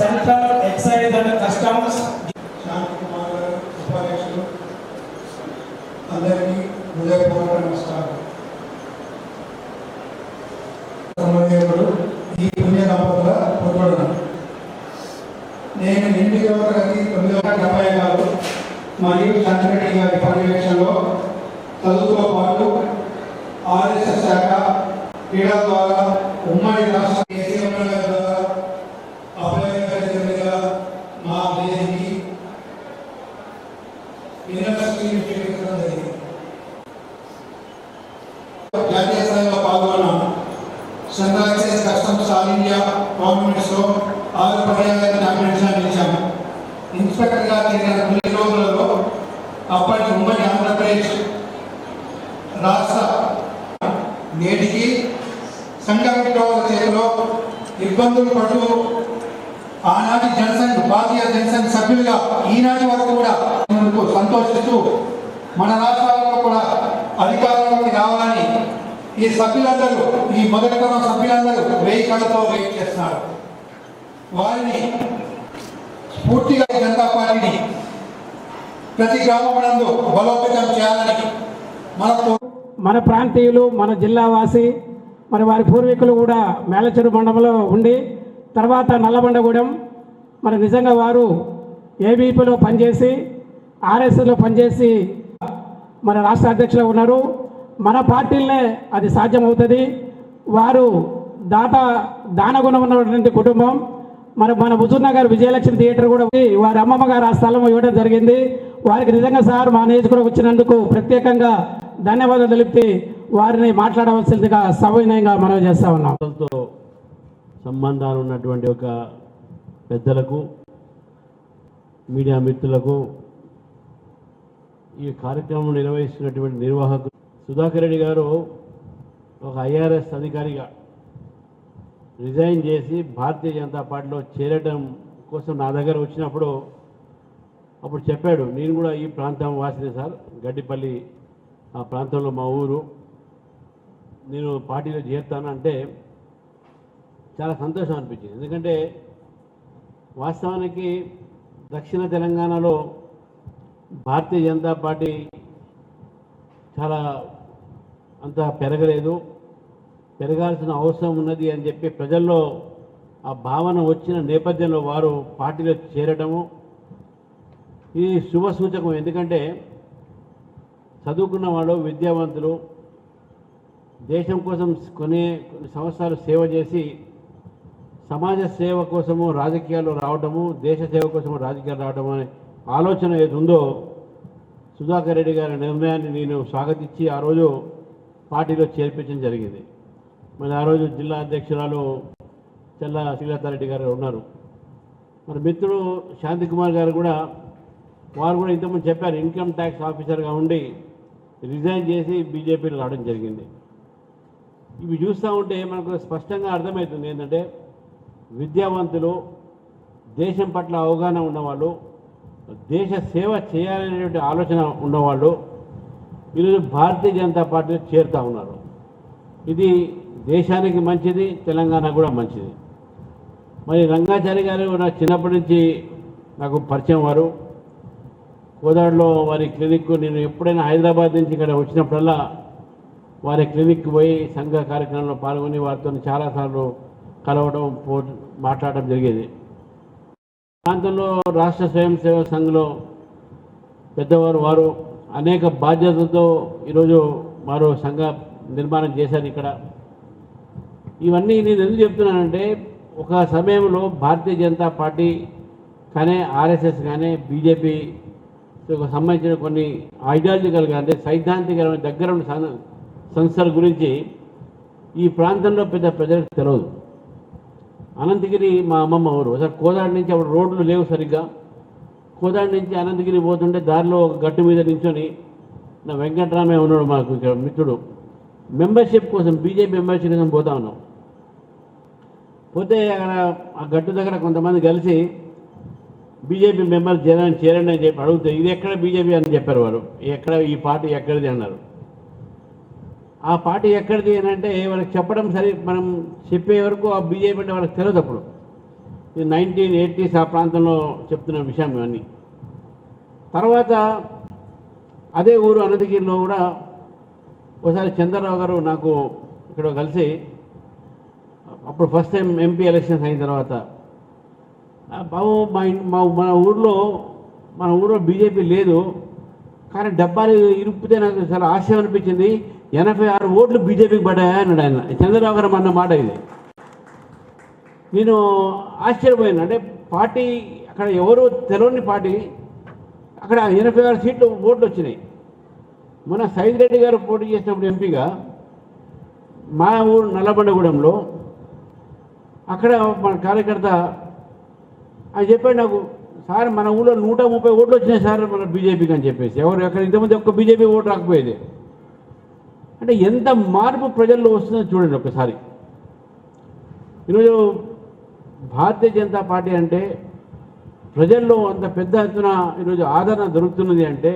Central Excise and Customs అందరికీ హృదయపూర్వక నమస్కారం. సమన్వయకుడు ఈ పుణ్య దంపతుల పుట్టుబడును. నేను 8వ తరగతి 9వ గారు మరియు చంద్రరెడ్డి గారి పర్యవేక్షణలో చదువుతో పాటు ఆర్ఎస్ఎస్ శాఖ క్రీడా ద్వారా ఉమ్మడి రాష్ట్ర ద్వారా అభయగా మా దేశానికి యూనివర్సిటీ స్వీకరించడం జరిగింది. జాతీయ స్థాయిలో పాల్గొన్నాను. Central excise customs all India గవర్నమెంట్స్లో 6 పర్యాయాలు ఛాంపియన్స్గా నిలిచాము. ఇన్స్పెక్టర్గా జరిగిన తొలి రోజులలో అప్పటి ఉమ్మడి ఆంధ్రప్రదేశ్ రాష్ట్ర నేటికి సంఘ విద్రోహుల చేతిలో ఇబ్బందులు పడుతూ ఆనాటి జనసంఘ్ భారతీయ జనసంఘ్ సభ్యులుగా ఈనాటి వరకు కూడా సంతోషిస్తూ మన రాష్ట్రాలలో కూడా అధికారంలోకి రావాలని ఈ సభ్యులందరూ, ఈ మొదటి తరం సభ్యులందరూ 1000 కళ్ళతో వెయిట్ చేస్తున్నారు. వారిని పూర్తిగా జనతా పార్టీని ప్రతి గ్రామమునందు బలోపేతం చేయాలని మన ప్రాంతీయులు, మన జిల్లా వాసి, మరి వారి పూర్వీకులు కూడా మేలచెరు మండలంలో ఉండి తర్వాత నల్లబండగూడెం, మరి నిజంగా వారు ఏబీపీలో పనిచేసి ఆర్ఎస్ఎస్లో పనిచేసి మన రాష్ట్ర అధ్యక్షులు ఉన్నారు. మన పార్టీలనే అది సాధ్యమవుతుంది. వారు దానగుణం ఉన్నటువంటి కుటుంబం. మరి మన హుజూర్నగర్ విజయలక్ష్మి థియేటర్ కూడా వారి అమ్మమ్మ గారు ఆ స్థలం ఇవ్వడం జరిగింది. వారికి నిజంగా సార్ మా నియోజకవర్గం వచ్చినందుకు ప్రత్యేకంగా ధన్యవాదాలు తెలిపి వారిని మాట్లాడవలసిందిగా సవినయంగా మనవి చేస్తా ఉన్నాం. సంబంధాలు ఉన్నటువంటి ఒక పెద్దలకు, మీడియా మిత్రులకు, ఈ కార్యక్రమం నిర్వహిస్తున్నటువంటి నిర్వాహకులు, సుధాకర్ రెడ్డి గారు ఒక ఐఆర్ఎస్ అధికారిగా రిజైన్ చేసి భారతీయ జనతా పార్టీలో చేరడం కోసం నా దగ్గర వచ్చినప్పుడు అప్పుడు చెప్పాడు, నేను కూడా ఈ ప్రాంతం వాసినే సార్, గడ్డిపల్లి ఆ ప్రాంతంలో మా ఊరు, నేను పార్టీలో చేరుతాను అంటే చాలా సంతోషం అనిపించింది. ఎందుకంటే వాస్తవానికి దక్షిణ తెలంగాణలో భారతీయ జనతా పార్టీ చాలా అంత పెరగలేదు, పెరగాల్సిన అవసరం ఉన్నది అని చెప్పి ప్రజల్లో ఆ భావన వచ్చిన నేపథ్యంలో వారు పార్టీలో చేరడము ఇది శుభ సూచకం. ఎందుకంటే చదువుకున్న వాళ్ళు, విద్యావంతులు, దేశం కోసం కొన్ని సంవత్సరాలు సేవ చేసి సమాజ సేవ కోసము రాజకీయాల్లో రావడము, దేశ సేవ కోసము రాజకీయాలు రావడం అనే ఆలోచన ఏది ఉందో సుధాకర్ రెడ్డి గారి నిర్ణయాన్ని నేను స్వాగతించి ఆ రోజు పార్టీలో చేర్పించడం జరిగింది. మరి ఆ రోజు జిల్లా అధ్యక్షురాలు చెల్ల శ్రీలతారెడ్డి గారు ఉన్నారు. మరి మిత్రుడు శాంతికుమార్ గారు కూడా, వారు కూడా ఇంతకుముందు చెప్పారు, ఇన్కమ్ ట్యాక్స్ ఆఫీసర్గా ఉండి రిజైన్ చేసి బీజేపీలో రావడం జరిగింది. ఇవి చూస్తూ ఉంటే మనకు స్పష్టంగా అర్థమవుతుంది ఏంటంటే విద్యావంతులు, దేశం పట్ల అవగాహన ఉన్నవాళ్ళు, దేశ సేవ చేయాలనేటువంటి ఆలోచన ఉన్నవాళ్ళు ఈరోజు భారతీయ జనతా పార్టీలో చేరుతూ ఉన్నారు. ఇది దేశానికి మంచిది, తెలంగాణ కూడా మంచిది. మరి రంగాచారి గారు నాకు చిన్నప్పటి నుంచి నాకు పరిచయం. వారు కోదాడలో వారి క్లినిక్, నేను ఎప్పుడైనా హైదరాబాద్ నుంచి ఇక్కడ వచ్చినప్పుడల్లా వారి క్లినిక్కి పోయి సంఘ కార్యక్రమంలో పాల్గొని వారితో చాలాసార్లు కలవడం, మాట్లాడడం జరిగేది. ప్రాంతంలో రాష్ట్ర స్వయం సేవక సంఘంలో పెద్దవారు, వారు అనేక బాధ్యతలతో ఈరోజు వారు సంఘ నిర్మాణం చేశారు ఇక్కడ. ఇవన్నీ నేను ఎందుకు చెప్తున్నానంటే ఒక సమయంలో భారతీయ జనతా పార్టీ కానీ, ఆర్ఎస్ఎస్ కానీ, బీజేపీ సంబంధించిన కొన్ని ఐడియాలజికల్ అంటే సైద్ధాంతికమైన దగ్గర ఉన్న సంస్థల గురించి ఈ ప్రాంతంలో పెద్ద ప్రజలకు తెలియదు. అనంతగిరి మా అమ్మమ్మ ఊరు. ఒకసారి కోదాడ నుంచి అప్పుడు రోడ్లు లేవు సరిగ్గా. కోదాడ నుంచి అనంతగిరి పోతుంటే దారిలో ఒక గట్టు మీద నించొని నా వెంకటరామయ్య ఉన్నాడు మాకు ఇక్కడ మిత్రుడు, మెంబర్షిప్ కోసం బీజేపీ మెంబర్షిప్ కోసం పోతా ఉన్నాం. పోతే అక్కడ ఆ గట్టు దగ్గర కొంతమంది కలిసి బీజేపీ మెంబర్ చేరండి అని చెప్పి అడిగితే ఇది ఎక్కడ బీజేపీ అని చెప్పారు వారు. ఎక్కడ ఈ పార్టీ ఎక్కడిది అన్నారు. ఆ పార్టీ ఎక్కడిది అని అంటే వాళ్ళకి చెప్పడం సరే, మనం చెప్పే వరకు ఆ బీజేపీ అంటే వాళ్ళకి తెలియదు. అప్పుడు ఇది 1980s ఆ ప్రాంతంలో చెప్తున్న విషయం ఇవన్నీ. తర్వాత అదే ఊరు అనంతగిరిలో కూడా ఒకసారి చంద్రరావు గారు నాకు ఇక్కడ కలిసి, అప్పుడు ఫస్ట్ టైం ఎంపీ ఎలక్షన్స్ అయిన తర్వాత, బాబు మన ఊళ్ళో బీజేపీ లేదు, కానీ డబ్బాలు ఇరుపుతే నాకు చాలా ఆశ్చర్యం అనిపించింది. 86 ఓట్లు బీజేపీకి పడ్డాయా అన్నాడు ఆయన. చంద్రబాబు గారు అన్న మాట ఇది. నేను ఆశ్చర్యపోయాను. అంటే పార్టీ అక్కడ ఎవరు తెలియని పార్టీ, అక్కడ 86 సీట్లు ఓట్లు వచ్చినాయి. మన సైద్ రెడ్డి గారు పోటీ చేసినప్పుడు ఎంపీగా మా ఊరు నల్లబండగూడెంలో అక్కడ మన కార్యకర్త ఆయన చెప్పాడు నాకు, సార్ మన ఊళ్ళో 130 ఓట్లు వచ్చినాయి సార్ మన బీజేపీకి అని చెప్పేసి. అక్కడ ఇంతమంది ఒక్క బీజేపీ ఓటు రాకపోయేది. అంటే ఎంత మార్పు ప్రజల్లో వస్తుందో చూడండి ఒకసారి. ఈరోజు భారతీయ జనతా పార్టీ అంటే ప్రజల్లో అంత పెద్ద ఎత్తున ఈరోజు ఆదరణ దొరుకుతున్నది అంటే,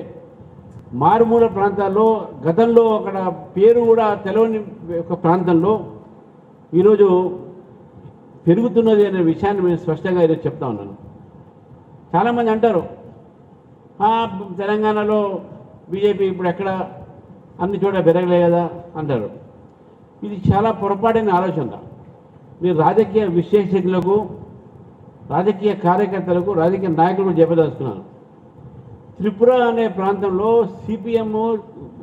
మారుమూల ప్రాంతాల్లో గతంలో అక్కడ పేరు కూడా తెలవని ఒక ప్రాంతంలో ఈరోజు పెరుగుతున్నది అనే విషయాన్ని నేను స్పష్టంగా ఈరోజు చెప్తా ఉన్నాను. చాలామంది అంటారు తెలంగాణలో బీజేపీ ఇప్పుడు ఎక్కడ అన్ని చోట పెరగలే కదా అంటారు. ఇది చాలా పొరపాటైన ఆలోచన. మీరు రాజకీయ విశ్లేషకులకు, రాజకీయ కార్యకర్తలకు, రాజకీయ నాయకులకు చెప్పదలుచుకున్నాను. త్రిపుర అనే ప్రాంతంలో సిపిఎం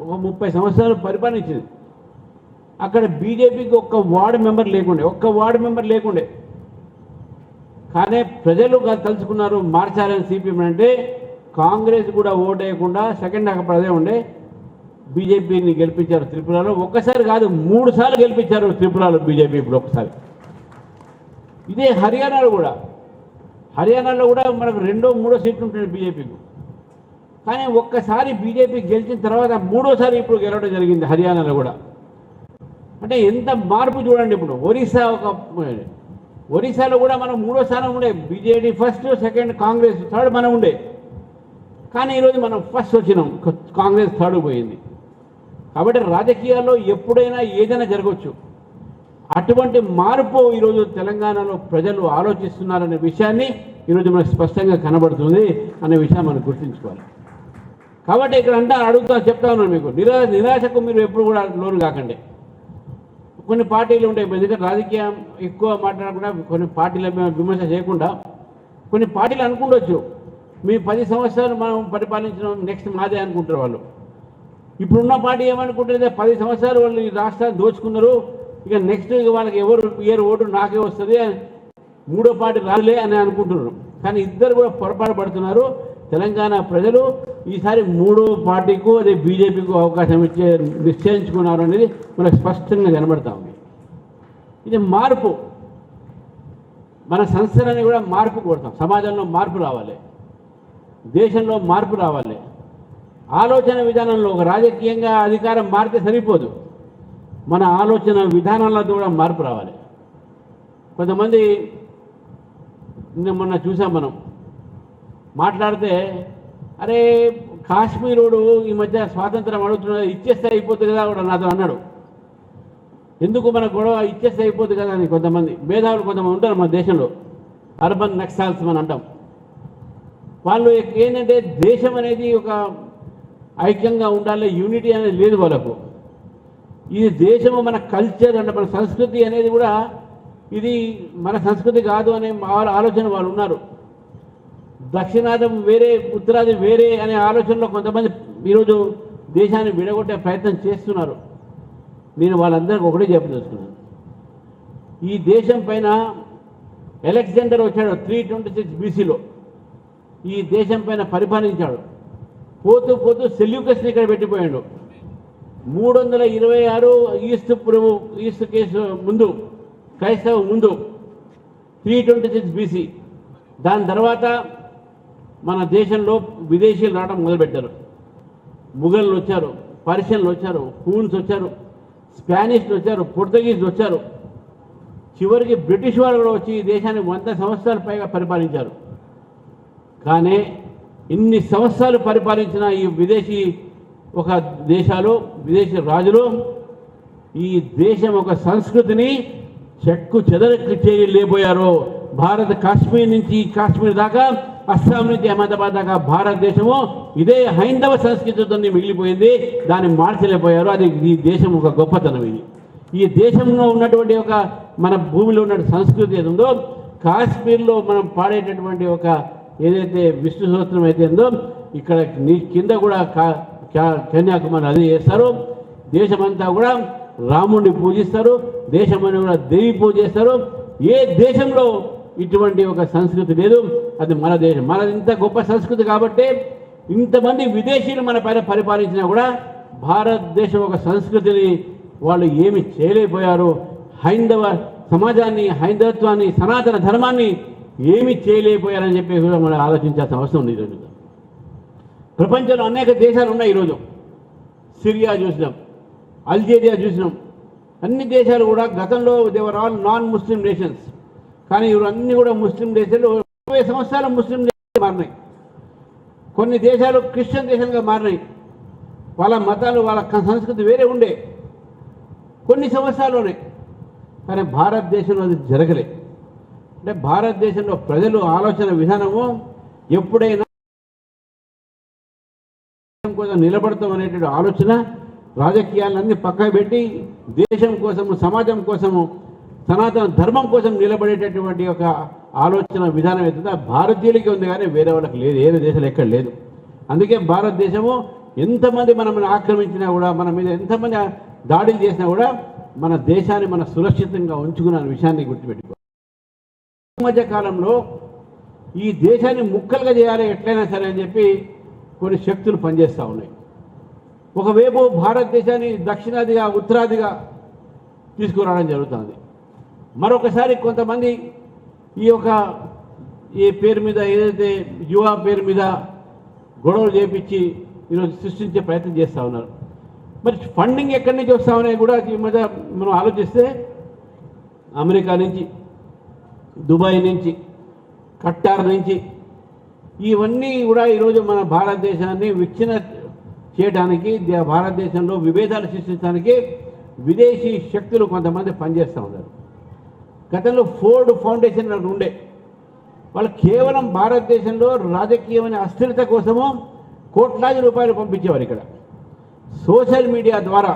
ఒక 30 సంవత్సరాలు పరిపాలించింది. అక్కడ బీజేపీకి ఒక్క వార్డు మెంబర్ లేకుండే. కానీ ప్రజలు తలుచుకున్నారు మార్చాలని సిపిఎం అంటే. కాంగ్రెస్ కూడా ఓటేయకుండా సెకండ్ అక్కడ అదే ఉండే బీజేపీని గెలిపించారు త్రిపురలో. ఒక్కసారి కాదు 3 సార్లు గెలిపించారు త్రిపురలో బీజేపీ. ఇప్పుడు ఒకసారి ఇదే హర్యానాలో కూడా మనకు 2, 3 సీట్లు ఉంటుంది బీజేపీకి. కానీ ఒక్కసారి బీజేపీ గెలిచిన తర్వాత 3వసారి ఇప్పుడు గెలవడం జరిగింది హర్యానాలో కూడా. అంటే ఎంత మార్పు చూడండి. ఇప్పుడు ఒరిస్సాలో కూడా మనం 3వ స్థానం ఉండే, BJP first, second Congress, third మనం ఉండే. కానీ ఈరోజు మనం ఫస్ట్ వచ్చినాం, కాంగ్రెస్ థర్డ్ పోయింది. కాబట్టి రాజకీయాల్లో ఎప్పుడైనా ఏదైనా జరగవచ్చు. అటువంటి మార్పు ఈరోజు తెలంగాణలో ప్రజలు ఆలోచిస్తున్నారనే విషయాన్ని ఈరోజు మనకు స్పష్టంగా కనబడుతుంది అనే విషయాన్ని మనం గుర్తుంచుకోవాలి. కాబట్టి ఇక్కడ చెప్తా ఉన్నాను మీకు, నిరాశకు మీరు ఎప్పుడు కూడా లోను కాకండి. కొన్ని పార్టీలు ఉంటాయి, ఎందుకంటే రాజకీయం ఎక్కువ మాట్లాడకుండా కొన్ని పార్టీల విమర్శ చేయకుండా కొన్ని పార్టీలు అనుకుంటవచ్చు మీ 10 సంవత్సరాలు మనం పరిపాలించిన నెక్స్ట్ మాదే అనుకుంటారు వాళ్ళు. ఇప్పుడున్న పార్టీ ఏమనుకుంటుంది, 10 సంవత్సరాలు వాళ్ళు ఈ రాష్ట్రాన్ని దోచుకున్నారు, ఇక నెక్స్ట్ వాళ్ళకి ఎవరు ఇయర్ ఓటు నాకే వస్తుంది, 3వ పార్టీ రాలే అని అనుకుంటున్నారు. కానీ ఇద్దరు కూడా పొరపాటు పడుతున్నారు. తెలంగాణ ప్రజలు ఈసారి 3వ పార్టీకు అదే బీజేపీకు అవకాశం ఇచ్చే నిశ్చయించుకున్నారు అనేది మనకు స్పష్టంగా కనబడతా ఉంది. ఇది మార్పు. మన సంస్థలని కూడా మార్పు కోరుతాం. సమాజంలో మార్పు రావాలి, దేశంలో మార్పు రావాలి. ఆలోచన విధానంలో ఒక రాజకీయంగా అధికారం మారితే సరిపోదు, మన ఆలోచన విధానాల్లో కూడా మార్పు రావాలి. కొంతమంది మొన్న చూసాం మనం మాట్లాడితే, అరే కాశ్మీరుడు ఈ మధ్య స్వాతంత్రం అడుగుతున్నది, ఇచ్చేస్తే అయిపోతుంది కదా కూడా నాతో అన్నాడు. ఎందుకు మన గొడవ, ఇచ్చేస్తే అయిపోతుంది కదా అని కొంతమంది మేధావులు కొంతమంది ఉంటారు మన దేశంలో, అర్బన్ నక్సల్స్ మనం అంటాం. వాళ్ళు ఏంటంటే దేశం అనేది ఒక ఐక్యంగా ఉండాలి, యూనిటీ అనేది లేదు వాళ్ళకు. ఇది దేశము మన కల్చర్ అంటే మన సంస్కృతి అనేది కూడా ఇది మన సంస్కృతి కాదు అనే ఆలోచన వాళ్ళు ఉన్నారు. దక్షిణాది వేరే, ఉత్తరాది వేరే అనే ఆలోచనలో కొంతమంది ఈరోజు దేశాన్ని విడగొట్టే ప్రయత్నం చేస్తున్నారు. నేను వాళ్ళందరికీ ఒకటే చెప్పదలుచుకున్నాను, ఈ దేశం పైన అలెగ్జాండర్ వచ్చాడు 326 BCలో, ఈ దేశం పైన పరిపాలించాడు. పోతూ పోతూ సెల్యూకస్ని ఇక్కడ పెట్టిపోయాడు. 326 ఈస్ట్ కేసు ముందు, క్రైస్తవ ముందు 326 BC. దాని తర్వాత మన దేశంలో విదేశీయులు రావడం మొదలుపెట్టారు. ముఘళ్ళు వచ్చారు, పర్షియన్లు వచ్చారు, హూన్స్ వచ్చారు, స్పానిష్లు వచ్చారు, పోర్చుగీస్లు వచ్చారు. చివరికి బ్రిటిష్ వారు కూడా వచ్చి ఈ దేశాన్ని 100 సంవత్సరాల పైగా పరిపాలించారు. కానీ ఇన్ని సంవత్సరాలు పరిపాలించిన ఈ విదేశీ విదేశీ రాజులు ఈ దేశం ఒక సంస్కృతిని చెక్కు చెదరకు చేయలేకపోయారు. కాశ్మీర్ నుంచి కాశ్మీర్ దాకా, అస్సాం నుంచి అహ్మదాబాద్ దాకా భారతదేశము ఇదే హైందవ సంస్కృతితో మిగిలిపోయింది. దాన్ని మార్చలేకపోయారు. అది ఈ దేశం ఒక గొప్పతనం. ఇది ఈ దేశంలో ఉన్నటువంటి మన భూమిలో ఉన్న సంస్కృతి ఏది ఉందో, కాశ్మీర్లో మనం పాడేటటువంటి ఏదైతే విష్ణు సూత్రం అయితే ఉందో, ఇక్కడ కింద కూడా కన్యాకుమారి అది చేస్తారు. దేశమంతా కూడా రాముడిని పూజిస్తారు, దేశమని కూడా దేవి పూజ చేస్తారు. ఏ దేశంలో ఇటువంటి సంస్కృతి లేదు. అది మన దేశం. మనది ఇంత గొప్ప సంస్కృతి కాబట్టి ఇంతమంది విదేశీయులు మన పైన పరిపాలించినా కూడా భారతదేశం సంస్కృతిని వాళ్ళు ఏమి చేయలేకపోయారు. హైందవ సమాజాన్ని, హైందవత్వాన్ని, సనాతన ధర్మాన్ని ఏమి చేయలేకపోయారని చెప్పి కూడా మనం ఆలోచించాల్సిన అవసరం ఉంది. ఈరోజు ప్రపంచంలో అనేక దేశాలు ఉన్నాయి. ఈరోజు సిరియా చూసినాం, అల్జీరియా చూసినాం. అన్ని దేశాలు కూడా గతంలో దేవర్ ఆల్ నాన్ ముస్లిం నేషన్స్. కానీ ఇవి అన్నీ కూడా ముస్లిం దేశాలు 20 సంవత్సరాలు ముస్లిం దేశాలు మారినాయి. కొన్ని దేశాలు క్రిస్టియన్ దేశాలుగా మారినాయి. వాళ్ళ మతాలు, వాళ్ళ సంస్కృతి వేరే ఉండే కొన్ని సంవత్సరాల్లోనే. కానీ భారతదేశంలో అది జరగలే. అంటే భారతదేశంలో ప్రజలు ఆలోచన విధానము ఎప్పుడైనా కోసం నిలబడతాం అనేటువంటి ఆలోచన, రాజకీయాలన్నీ పక్కన పెట్టి దేశం కోసము, సమాజం కోసము, సనాతన ధర్మం కోసం నిలబడేటటువంటి ఆలోచన విధానం అవుతుందో భారతీయులకి ఉంది, కానీ వేరే వాళ్ళకి లేదు. ఏ దేశాలు ఎక్కడ లేదు. అందుకే భారతదేశము ఎంతమంది మనల్ని ఆక్రమించినా కూడా, మన మీద ఎంతమంది దాడులు చేసినా కూడా మన దేశాన్ని మన సురక్షితంగా ఉంచుకున్న విషయాన్ని గుర్తుపెట్టుకో. ఈ మధ్య కాలంలో ఈ దేశాన్ని ముక్కలుగా చేయాలి ఎట్లయినా సరే అని చెప్పి కొన్ని శక్తులు పనిచేస్తూ ఉన్నాయి. ఒకవైపు భారతదేశాన్ని దక్షిణాదిగా, ఉత్తరాదిగా తీసుకురావడం జరుగుతుంది. మరొకసారి కొంతమంది ఈ పేరు మీద, ఏదైతే యువ పేరు మీద గొడవలు చేపించి ఈరోజు సృష్టించే ప్రయత్నం చేస్తూ ఉన్నారు. మరి ఫండింగ్ ఎక్కడి నుంచి వస్తామనే కూడా ఈ మధ్య మనం ఆలోచిస్తే అమెరికా నుంచి, దుబాయ్ నుంచి, ఖట్టార్ నుంచి, ఇవన్నీ కూడా ఈరోజు మన భారతదేశాన్ని విచ్ఛిన్న చేయడానికి, భారతదేశంలో విభేదాలు సృష్టించడానికి విదేశీ శక్తులు కొంతమంది పనిచేస్తూ ఉన్నారు. గతంలో ఫోర్డ్ ఫౌండేషన్ ఉండే వాళ్ళు కేవలం భారతదేశంలో రాజకీయమైన అస్థిరత కోసము కోట్లాది రూపాయలు పంపించేవారు. ఇక్కడ సోషల్ మీడియా ద్వారా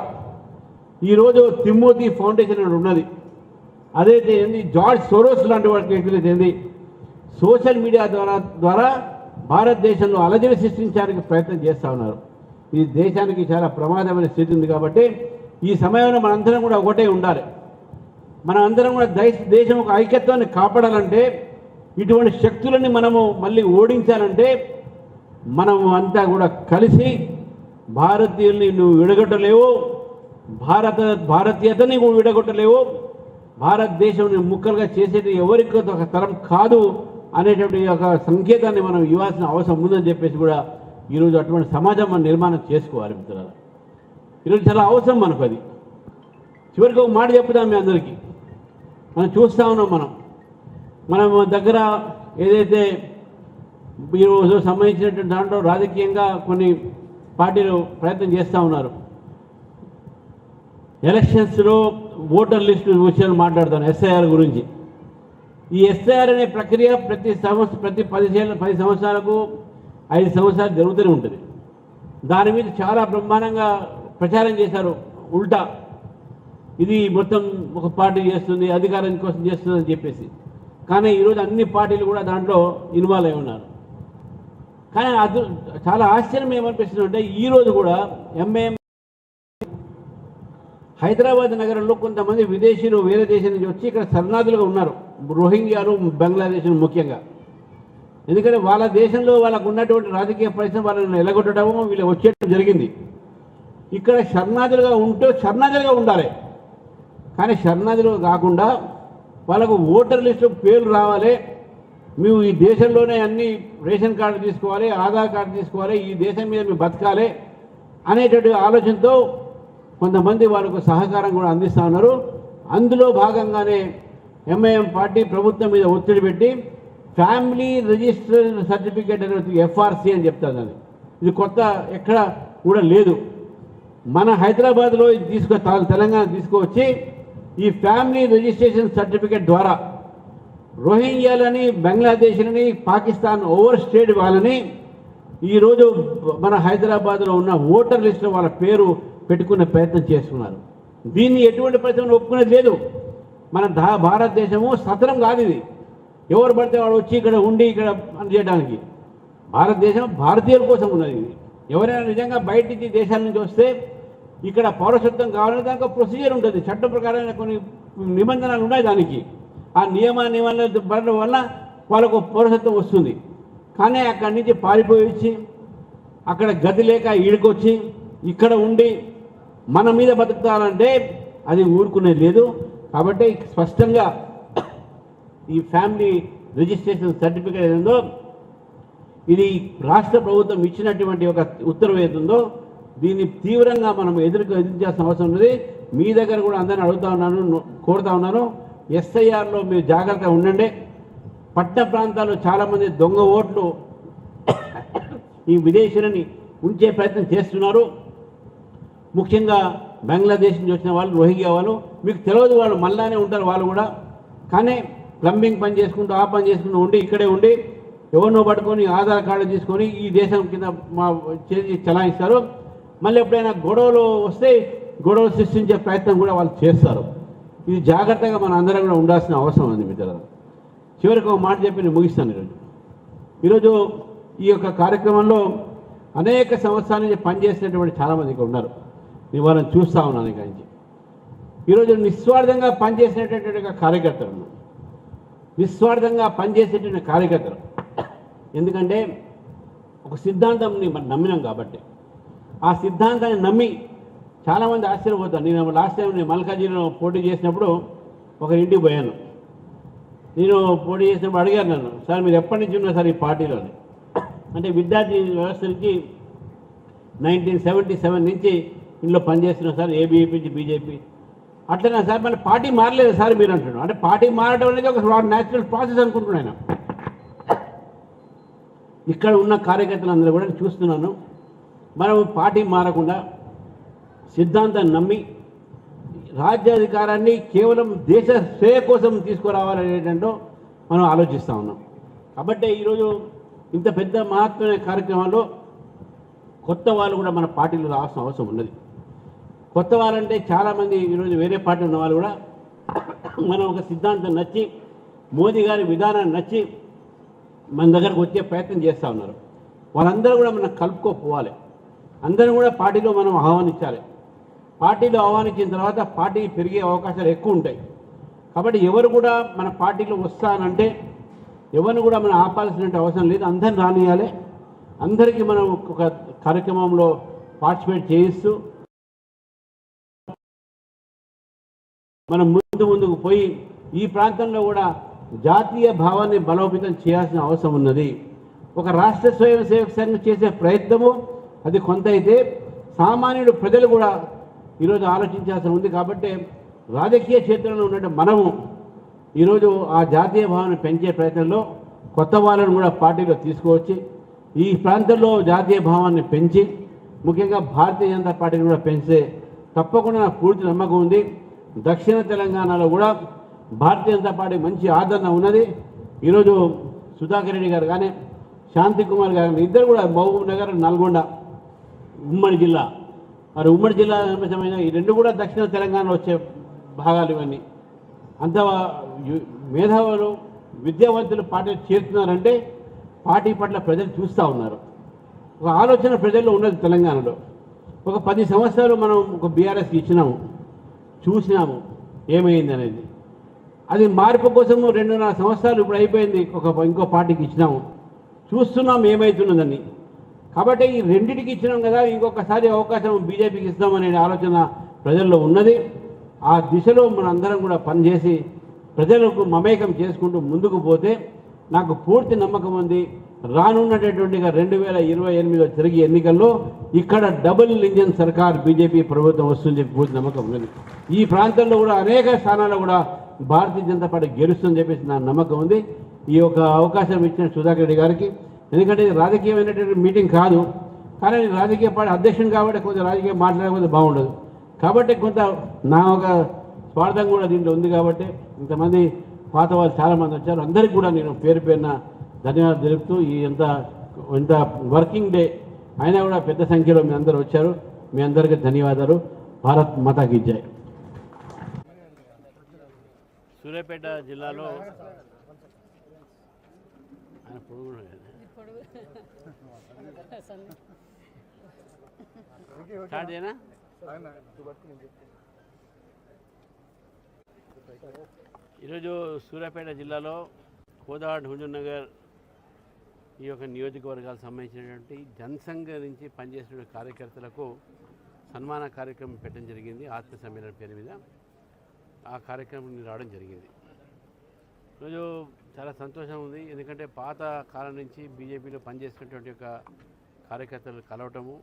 ఈరోజు తిమ్మోతి ఫౌండేషన్ ఉన్నది. అదైతే ఏంది, జార్జ్ సోరోస్ లాంటి వాటి వ్యక్తులైతే ఏంది, సోషల్ మీడియా ద్వారా భారతదేశంలో అలజడి సృష్టించడానికి ప్రయత్నం చేస్తూ ఉన్నారు. ఈ దేశానికి చాలా ప్రమాదమైన స్థితి ఉంది. కాబట్టి ఈ సమయంలో మనందరం కూడా ఒకటే ఉండాలి. మనం అందరం కూడా దేశం ఐక్యత్వాన్ని కాపాడాలంటే, ఇటువంటి శక్తులని మనము మళ్ళీ ఓడించాలంటే, మనము అంతా కూడా కలిసి భారతీయుల్ని నువ్వు విడగొట్టలేవు, భారతీయతని నువ్వు విడగొట్టలేవు, భారతదేశం ముక్కలుగా చేసేది ఎవరికి ఒక తరం కాదు అనేటువంటి సంకేతాన్ని మనం ఇవ్వాల్సిన అవసరం ఉందని చెప్పేసి కూడా ఈరోజు అటువంటి సమాజం మనం నిర్మాణం చేసుకోవాలి. మిత్రులారా, ఈరోజు చాలా అవసరం మనకు. అది చివరికి ఒక మాట చెప్తాం మీ అందరికీ. మనం చూస్తూ ఉన్నాం, మనం దగ్గర ఏదైతే ఈరోజు సంబంధించినటువంటి దాంట్లో రాజకీయంగా కొన్ని పార్టీలు ప్రయత్నం చేస్తూ ఉన్నారు. ఎలక్షన్స్లో ఓటర్ లిస్టు విషయాలు మాట్లాడుతాను, ఎస్ఐఆర్ గురించి. ఈ ఎస్ఐఆర్ అనే ప్రక్రియ ప్రతి 10 సంవత్సరాలకు 5 సంవత్సరాలు జరుగుతూనే ఉంటుంది. దాని మీద చాలా బ్రహ్మాండంగా ప్రచారం చేశారు. ఉల్టా ఇది మొత్తం ఒక పార్టీ చేస్తుంది, అధికారం కోసం చేస్తుంది అని చెప్పేసి. కానీ ఈరోజు అన్ని పార్టీలు కూడా దాంట్లో ఇన్వాల్వ్ అయి ఉన్నారు. కానీ అది చాలా ఆశ్చర్యం ఏమనిపిస్తుంది అంటే, ఈరోజు కూడా ఎంఐఎం హైదరాబాద్ నగరంలో కొంతమంది విదేశీయులు వేరే దేశం నుంచి వచ్చి ఇక్కడ శరణార్థులుగా ఉన్నారు. రోహింగ్యాలు, బంగ్లాదేశ్ ముఖ్యంగా. ఎందుకంటే వాళ్ళ దేశంలో వాళ్ళకు ఉన్నటువంటి రాజకీయ పరిస్థితి వాళ్ళని ఎలగొట్టడము, వీళ్ళు వచ్చేయడం జరిగింది. ఇక్కడ శరణార్థులుగా ఉంటూ శరణార్థులుగా ఉండాలి. కానీ శరణార్థులు కాకుండా వాళ్ళకు ఓటర్ లిస్టు పేర్లు రావాలి, మేము ఈ దేశంలోనే అన్ని రేషన్ కార్డు తీసుకోవాలి, ఆధార్ కార్డు తీసుకోవాలి, ఈ దేశం మీద మేము బతకాలి అనేటువంటి ఆలోచనతో కొంతమంది వాళ్ళకు సహకారం కూడా అందిస్తూ ఉన్నారు. అందులో భాగంగానే ఎంఐఎం పార్టీ ప్రభుత్వం మీద ఒత్తిడి పెట్టి ఫ్యామిలీ రిజిస్టర్ సర్టిఫికేట్ అనేది ఎఫ్ఆర్సి అని చెప్తుంది. ఇది కొత్త ఎక్కడ కూడా లేదు. మన హైదరాబాద్లో ఇది తెలంగాణ తీసుకువచ్చి ఈ ఫ్యామిలీ రిజిస్ట్రేషన్ సర్టిఫికేట్ ద్వారా రోహింగ్యాలని, బంగ్లాదేశ్లని, పాకిస్తాన్ ఓవర్ స్టేట్ వాళ్ళని ఈరోజు మన హైదరాబాద్లో ఉన్న ఓటర్ లిస్టులో వాళ్ళ పేరు పెట్టుకునే ప్రయత్నం చేస్తున్నారు. దీన్ని ఎటువంటి ప్రయత్నం ఒప్పుకునేది లేదు. మన భారతదేశము సతరం కాదు ఇది. ఎవరు పడితే వాడు వచ్చి ఇక్కడ ఉండి ఇక్కడ పని చేయడానికి. భారతదేశం భారతీయుల కోసం ఉన్నది. ఇది ఎవరైనా నిజంగా బయట నుంచి దేశాల నుంచి వస్తే ఇక్కడ పౌరసత్వం కావాలంటే దానికి ఒక ప్రొసీజర్ ఉంటుంది, చట్ట ప్రకారమైన కొన్ని నిబంధనలు ఉన్నాయి దానికి. ఆ నిబంధనలు పడడం వల్ల వాళ్ళకు పౌరసత్వం వస్తుంది. కానీ అక్కడి నుంచి పారిపోయి వచ్చి అక్కడ గతి లేక ఈడుకొచ్చి ఇక్కడ ఉండి మన మీద బతుకుతారంటే అది ఊరుకునేది లేదు. కాబట్టి స్పష్టంగా ఈ ఫ్యామిలీ రిజిస్ట్రేషన్ సర్టిఫికేట్ ఏదో ఇది రాష్ట్ర ప్రభుత్వం ఇచ్చినటువంటి ఒక ఉత్తర్వు ఏతుందో దీన్ని తీవ్రంగా మనం ఎదిరించాల్సిన అవసరం ఉన్నది. మీ దగ్గర కూడా అందరిని అడుగుతా ఉన్నాను, కోరుతా ఉన్నాను, ఎస్ఐఆర్లో మీరు జాగ్రత్తగా ఉండండి. పట్టణ ప్రాంతాల్లో చాలామంది దొంగ ఓట్లు ఈ విదేశీయులని ఉంచే ప్రయత్నం చేస్తున్నారు. ముఖ్యంగా బంగ్లాదేశ్ నుంచి వచ్చిన వాళ్ళు, రోహింగ్యా వాళ్ళు, మీకు తెలియదు, వాళ్ళు మళ్ళానే ఉంటారు వాళ్ళు కూడా. కానీ ప్లంబింగ్ పని చేసుకుంటూ ఆ పని చేసుకుంటూ ఉండి ఇక్కడే ఉండి ఎవరినో పట్టుకొని ఆధార్ కార్డు తీసుకొని ఈ దేశం కింద మా చేసి చలాయిస్తారు. మళ్ళీ ఎప్పుడైనా గొడవలు వస్తే గొడవలు సృష్టించే ప్రయత్నం కూడా వాళ్ళు చేస్తారు. ఇది జాగ్రత్తగా మన అందరం కూడా ఉండాల్సిన అవసరం ఉంది మిత్రులారా. చివరికి ఒక మాట చెప్పి నేను ముగిస్తాను. ఈరోజు ఈ యొక్క కార్యక్రమంలో అనేక సంవత్సరాల నుంచి పనిచేసినటువంటి చాలామంది ఇక్కడ ఉన్నారు. నేను వాళ్ళని చూస్తూ ఉన్నాను. ఇక నుంచి ఈరోజు నిస్వార్థంగా పనిచేసినటువంటి ఒక కార్యకర్తలు ఉన్నారు, నిస్వార్థంగా పనిచేసేటువంటి కార్యకర్తలు. ఎందుకంటే ఒక సిద్ధాంతంని మనం నమ్మినాం కాబట్టి ఆ సిద్ధాంతాన్ని నమ్మి చాలామంది ఆశ్చర్యపోతారు. నేను లాస్ట్ టైం నేను మల్కాజీలో పోటీ చేసినప్పుడు ఒక ఇంటికి పోయాను. నేను పోటీ చేసినప్పుడు అడిగారు నన్ను, సార్ మీరు ఎప్పటి నుంచి ఉన్నారు సార్ ఈ పార్టీలోని అంటే విద్యార్థి వ్యవస్థ నుంచి 1977 నుంచి ఇందులో పనిచేస్తున్నాం సార్, ఏబీపీ నుంచి బీజేపీ. అట్లనే సార్ మన పార్టీ మారలేదు సార్ మీరు అంటున్నాను. అంటే పార్టీ మారడం అనేది ఒక న్యాచురల్ ప్రాసెస్ అనుకుంటున్నాను. ఇక్కడ ఉన్న కార్యకర్తలందరూ కూడా చూస్తున్నాను. మనం పార్టీ మారకుండా సిద్ధాంతాన్ని నమ్మి రాజ్యాధికారాన్ని కేవలం దేశ శ్రేయ కోసం తీసుకురావాలనేటంటో మనం ఆలోచిస్తూ ఉన్నాం. కాబట్టి ఈరోజు ఇంత పెద్ద మహత్వమైన కార్యక్రమాల్లో కొత్త వాళ్ళు కూడా మన పార్టీలో రావాల్సిన అవసరం ఉన్నది. కొత్త వాళ్ళంటే చాలామంది ఈరోజు వేరే పార్టీ ఉన్న వాళ్ళు కూడా మనం ఒక సిద్ధాంతం నచ్చి మోదీ గారి విధానాన్ని నచ్చి మన దగ్గరకు వచ్చే ప్రయత్నం చేస్తూ ఉన్నారు. వాళ్ళందరూ కూడా మనం కలుపుకోపోవాలి. అందరూ కూడా పార్టీలో మనం ఆహ్వానించాలి. పార్టీలో ఆహ్వానించిన తర్వాత పార్టీ పెరిగే అవకాశాలు ఎక్కువ ఉంటాయి. కాబట్టి ఎవరు కూడా మన పార్టీలో వస్తానంటే ఎవరిని కూడా మనం ఆపాల్సిన అవసరం లేదు. అందరిని రానియాలి. అందరికీ మనం ఒక కార్యక్రమంలో పార్టిసిపేట్ చేయిస్తూ మనం ముందుకు పోయి ఈ ప్రాంతంలో కూడా జాతీయ భావాన్ని బలోపేతం చేయాల్సిన అవసరం ఉన్నది. ఒక రాష్ట్ర స్వయం సేవక సంఘం చేసే ప్రయత్నము అది కొంత అయితే సామాన్యుడు ప్రజలు కూడా ఈరోజు ఆలోచించాల్సి ఉంది. కాబట్టి రాజకీయ క్షేత్రంలో ఉన్నట్టు మనము ఈరోజు ఆ జాతీయ భావాన్ని పెంచే ప్రయత్నంలో కొత్త వాళ్ళను కూడా పార్టీలో తీసుకువచ్చి ఈ ప్రాంతంలో జాతీయ భావాన్ని పెంచి ముఖ్యంగా భారతీయ జనతా పార్టీని కూడా పెంచితే తప్పకుండా నాకు పూర్తి నమ్మకం ఉంది. దక్షిణ తెలంగాణలో కూడా భారతీయ జనతా పార్టీ మంచి ఆదరణ ఉన్నది. ఈరోజు సుధాకర్ రెడ్డి గారు కానీ శాంతి కుమార్ గారు ఇద్దరు కూడా మహబూబ్ నగర్, నల్గొండ ఉమ్మడి జిల్లా, మరి ఉమ్మడి జిల్లా సంబంధించిన ఈ రెండు కూడా దక్షిణ తెలంగాణలో వచ్చే భాగాలు. ఇవన్నీ అంత మేధావులు విద్యావంతులు పార్టీలు చేరుతున్నారంటే పార్టీ పట్ల ప్రజలు చూస్తూ ఉన్నారు. ఒక ఆలోచన ప్రజల్లో ఉన్నది. తెలంగాణలో ఒక 10 సంవత్సరాలు మనం ఒక బీఆర్ఎస్కి ఇచ్చినాము, చూసినాము ఏమైంది అనేది. అది మార్పు కోసము 2.5 సంవత్సరాలు ఇప్పుడు అయిపోయింది, ఇంకో పార్టీకి ఇచ్చినాము, చూస్తున్నాం ఏమవుతున్నదని. కాబట్టి ఈ రెండింటికి ఇచ్చినాం కదా, ఇంకొకసారి అవకాశం బీజేపీకి ఇస్తామనే ఆలోచన ప్రజల్లో ఉన్నది. ఆ దిశలో మనందరం కూడా పనిచేసి ప్రజలకు మమేకం చేసుకుంటూ ముందుకు పోతే నాకు పూర్తి నమ్మకం ఉంది. రానున్నటువంటిగా 2028 తిరిగి ఎన్నికల్లో ఇక్కడ డబుల్ ఇంజన్ సర్కార్ బీజేపీ ప్రభుత్వం వస్తుందని చెప్పి పూర్తి నమ్మకం ఉంది. ఈ ప్రాంతంలో కూడా అనేక స్థానాల్లో కూడా భారతీయ జనతా పార్టీ గెలుస్తుందని చెప్పేసి నా నమ్మకం ఉంది. ఈ యొక్క అవకాశం ఇచ్చిన సుధాకర్ రెడ్డి గారికి, ఎందుకంటే ఇది రాజకీయమైనటువంటి మీటింగ్ కాదు, కానీ నేను రాజకీయ పార్టీ అధ్యక్షుని కాబట్టి కొంత రాజకీయం మాట్లాడకపోతే బాగుండదు. కాబట్టి కొంత నా ఒక స్వార్థం కూడా దీంట్లో ఉంది. కాబట్టి ఇంతమంది పాత వాళ్ళు చాలామంది వచ్చారు. అందరికీ కూడా నేను పేరు పేరున ధన్యవాదాలు తెలుపుతూ ఇంత వర్కింగ్ డే అయినా కూడా పెద్ద సంఖ్యలో మీ అందరూ వచ్చారు. మీ అందరికీ ధన్యవాదాలు. భారత్ మాతాకి జై. సూర్యాపేట జిల్లాలో ఈరోజు సూర్యాపేట జిల్లాలో కోదాడ్ హుజూర్ నగర్ ఈ యొక్క నియోజకవర్గాలకు సంబంధించినటువంటి జనసంఘ నుంచి పనిచేసిన కార్యకర్తలకు సన్మాన కార్యక్రమం పెట్టడం జరిగింది. ఆత్మ సమ్మేళనం పేరు మీద ఆ కార్యక్రమం రావడం జరిగింది. ఈరోజు చాలా సంతోషం ఉంది. ఎందుకంటే పాత కాలం నుంచి బీజేపీలో పనిచేసినటువంటి యొక్క కార్యకర్తలు కలవటము.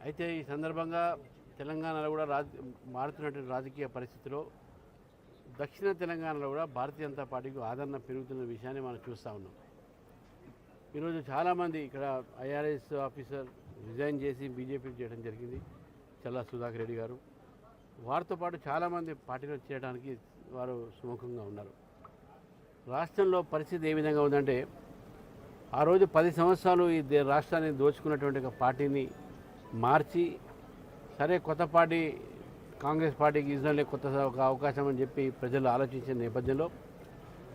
అయితే ఈ సందర్భంగా తెలంగాణలో కూడా మారుతున్నటువంటి రాజకీయ పరిస్థితిలో దక్షిణ తెలంగాణలో కూడా భారతీయ జనతా పార్టీకి ఆదరణ పెరుగుతున్న విషయాన్ని మనం చూస్తూ ఉన్నాం. ఈరోజు చాలామంది ఇక్కడ ఐఆర్ఎస్ ఆఫీసర్ రిజైన్ చేసి బీజేపీకి చేయడం జరిగింది. చల్లా సుధాకర్ రెడ్డి గారు, వారితో పాటు చాలామంది పార్టీలో చేయడానికి వారు సుముఖంగా ఉన్నారు. రాష్ట్రంలో పరిస్థితి ఏ విధంగా ఉందంటే, ఆ రోజు 10 సంవత్సరాలు ఈ రాష్ట్రాన్ని దోచుకున్నటువంటి ఒక పార్టీని మార్చి, సరే కొత్త పార్టీ కాంగ్రెస్ పార్టీకి ఇజ్రాయల్ కొత్త ఒక అవకాశం అని చెప్పి ప్రజలు ఆలోచించిన నేపథ్యంలో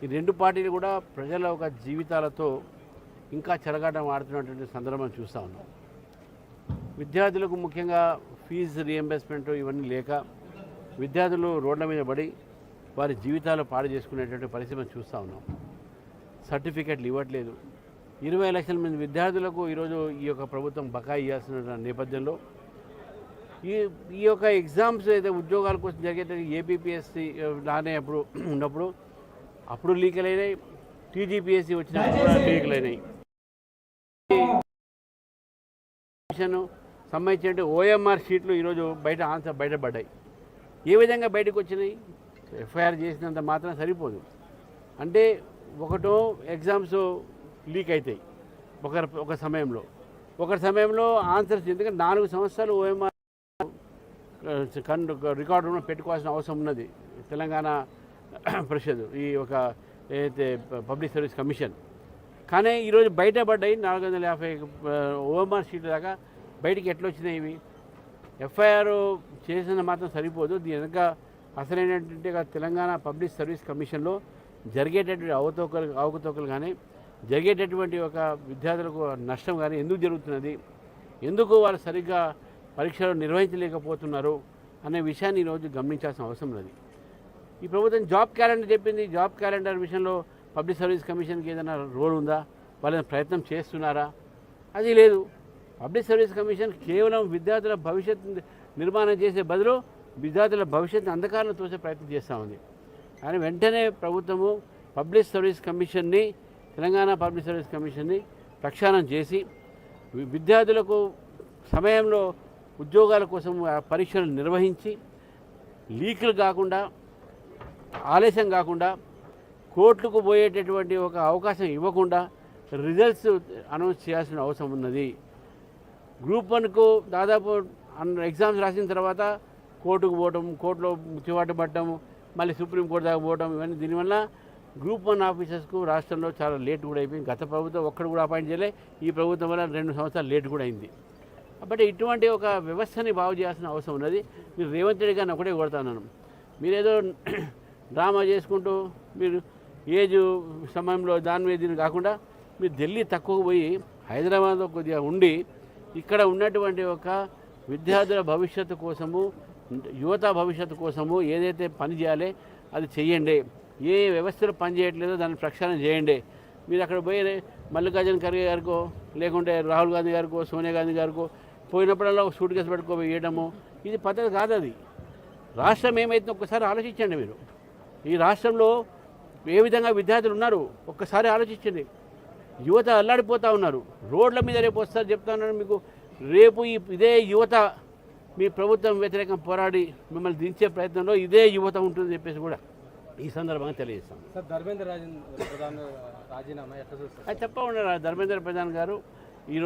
ఈ రెండు పార్టీలు కూడా ప్రజల ఒక జీవితాలతో ఇంకా చెలగాటం ఆడుతున్నటువంటి సందర్భం చూస్తూ ఉన్నాం. విద్యార్థులకు ముఖ్యంగా ఫీజు రియంబర్స్మెంట్ ఇవన్నీ లేక విద్యార్థులు రోడ్ల మీద పడి వారి జీవితాలు పాడు చేసుకునేటువంటి పరిస్థితి చూస్తూ ఉన్నాం. సర్టిఫికెట్లు ఇవ్వట్లేదు. 20 లక్షల మంది విద్యార్థులకు ఈరోజు ఈ యొక్క ప్రభుత్వం బకాయి ఇవ్వాల్సిన నేపథ్యంలో ఈ యొక్క ఎగ్జామ్స్ అయితే ఉద్యోగాల కోసం జరిగేది ఏపీపీఎస్సీ లానే అప్పుడు ఉన్నప్పుడు అప్పుడు లీకలు అయినాయి. టీజీపీఎస్సీ వచ్చినప్పుడు లీకలు అయినాయి. సంబంధించిన ఓఎంఆర్ షీట్లు ఈరోజు ఆన్సర్ బయటపడ్డాయి. ఏ విధంగా బయటకు వచ్చినాయి? ఎఫ్ఐఆర్ చేసినంత మాత్రం సరిపోదు. అంటే ఒకటో ఎగ్జామ్స్ లీక్ అవుతాయి ఒక సమయంలో ఆన్సర్స్, ఎందుకంటే 4 సంవత్సరాలు ఓఎంఆర్ రికార్డు పెట్టుకోవాల్సిన అవసరం ఉన్నది తెలంగాణ పరిషత్, ఈ ఒక ఏదైతే పబ్లిక్ సర్వీస్ కమిషన్. కానీ ఈరోజు బయటపడ్డాయి 450 ఓఎంఆర్ షీట్ల దాకా బయటికి ఎట్లా వచ్చినాయి ఇవి? ఎఫ్ఐఆర్ చేసిన మాత్రం సరిపోదు. దీని వెనక అసలైనటువంటి తెలంగాణ పబ్లిక్ సర్వీస్ కమిషన్లో జరిగేటటువంటి అవకతవకలు కానీ జరిగేటటువంటి ఒక విద్యార్థులకు నష్టం కానీ ఎందుకు జరుగుతున్నది, ఎందుకు వాళ్ళు సరిగ్గా పరీక్షలు నిర్వహించలేకపోతున్నారు అనే విషయాన్ని ఈరోజు గమనించాల్సిన అవసరం ఉన్నది. ఈ ప్రభుత్వం జాబ్ క్యాలెండర్ చెప్పింది. జాబ్ క్యాలెండర్ విషయంలో పబ్లిక్ సర్వీస్ కమిషన్కి ఏదైనా రోల్ ఉందా? వాళ్ళని ప్రయత్నం చేస్తున్నారా? అది లేదు. పబ్లిక్ సర్వీస్ కమిషన్ కేవలం విద్యార్థుల భవిష్యత్ నిర్మాణం చేసే బదులు విద్యార్థుల భవిష్యత్తుని అంధకారంలో తోసే ప్రయత్నం చేస్తూ ఉంది. కానీ వెంటనే ప్రభుత్వము పబ్లిక్ సర్వీస్ కమిషన్ని, తెలంగాణ పబ్లిక్ సర్వీస్ కమిషన్ని ప్రక్షాళన చేసి విద్యార్థులకు సమయంలో ఉద్యోగాల కోసం పరీక్షలు నిర్వహించి లీకులు కాకుండా, ఆలస్యం కాకుండా, కోర్టుకు పోయేటటువంటి ఒక అవకాశం ఇవ్వకుండా రిజల్ట్స్ అనౌన్స్ చేయాల్సిన అవసరం ఉన్నది. గ్రూప్ 1కు దాదాపు ఎగ్జామ్స్ రాసిన తర్వాత కోర్టుకు పోవటం, కోర్టులో చివాటు పట్టడం, మళ్ళీ సుప్రీంకోర్టు దాకా పోవడం, ఇవన్నీ దీనివల్ల గ్రూప్ 1 ఆఫీసర్స్కు రాష్ట్రంలో చాలా లేట్ కూడా అయిపోయింది. గత ప్రభుత్వం ఒక్కడు కూడా అపాయింట్ చేయలే. ఈ ప్రభుత్వం వల్ల 2 సంవత్సరాలు లేట్ కూడా అయింది. కాబట్టి ఇటువంటి ఒక వ్యవస్థని బాగు చేయాల్సిన అవసరం ఉన్నది. మీరు రేవంత్ రెడ్డి గారిని ఒకటే కొడతాను, మీరేదో డ్రామా చేసుకుంటూ మీరు ఏజ్ సమయంలో దాని మీద దీన్ని కాకుండా మీరు ఢిల్లీ తక్కువ పోయి హైదరాబాద్లో కొద్దిగా ఉండి ఇక్కడ ఉన్నటువంటి ఒక విద్యార్థుల భవిష్యత్తు కోసము, యువత భవిష్యత్తు కోసము ఏదైతే పని చేయాలి అది చెయ్యండి. ఏ వ్యవస్థలో పని చేయట్లేదో దాన్ని ప్రక్షాళన చేయండి. మీరు అక్కడ పోయి మల్లికార్జున ఖర్గే గారికో లేకుంటే రాహుల్ గాంధీ గారికో సోనియా గాంధీ గారికో పోయినప్పుడల్లా ఒక సూట్ కేసు పెట్టుకోవేయడము ఇది పద్ధతి కాదు. అది రాష్ట్రం ఏమైతే ఒక్కసారి ఆలోచించండి. మీరు ఈ రాష్ట్రంలో ఏ విధంగా విద్యార్థులు ఉన్నారు ఒక్కసారి ఆలోచించండి. యువత అల్లాడిపోతూ ఉన్నారు. రోడ్ల మీద రేపు వస్తారు చెప్తా ఉన్నాను మీకు. రేపు ఇదే యువత మీ ప్రభుత్వం వ్యతిరేకం పోరాడి మిమ్మల్ని దించే ప్రయత్నంలో ఇదే యువత ఉంటుందని చెప్పేసి కూడా ఈ సందర్భంగా తెలియజేస్తాం. సార్ ధర్మేంద్ర ప్రధాన్ రాజీనామా ఎట్లా చూస్తారు? అది తప్పకుండా ధర్మేంద్ర ప్రధాన్ గారు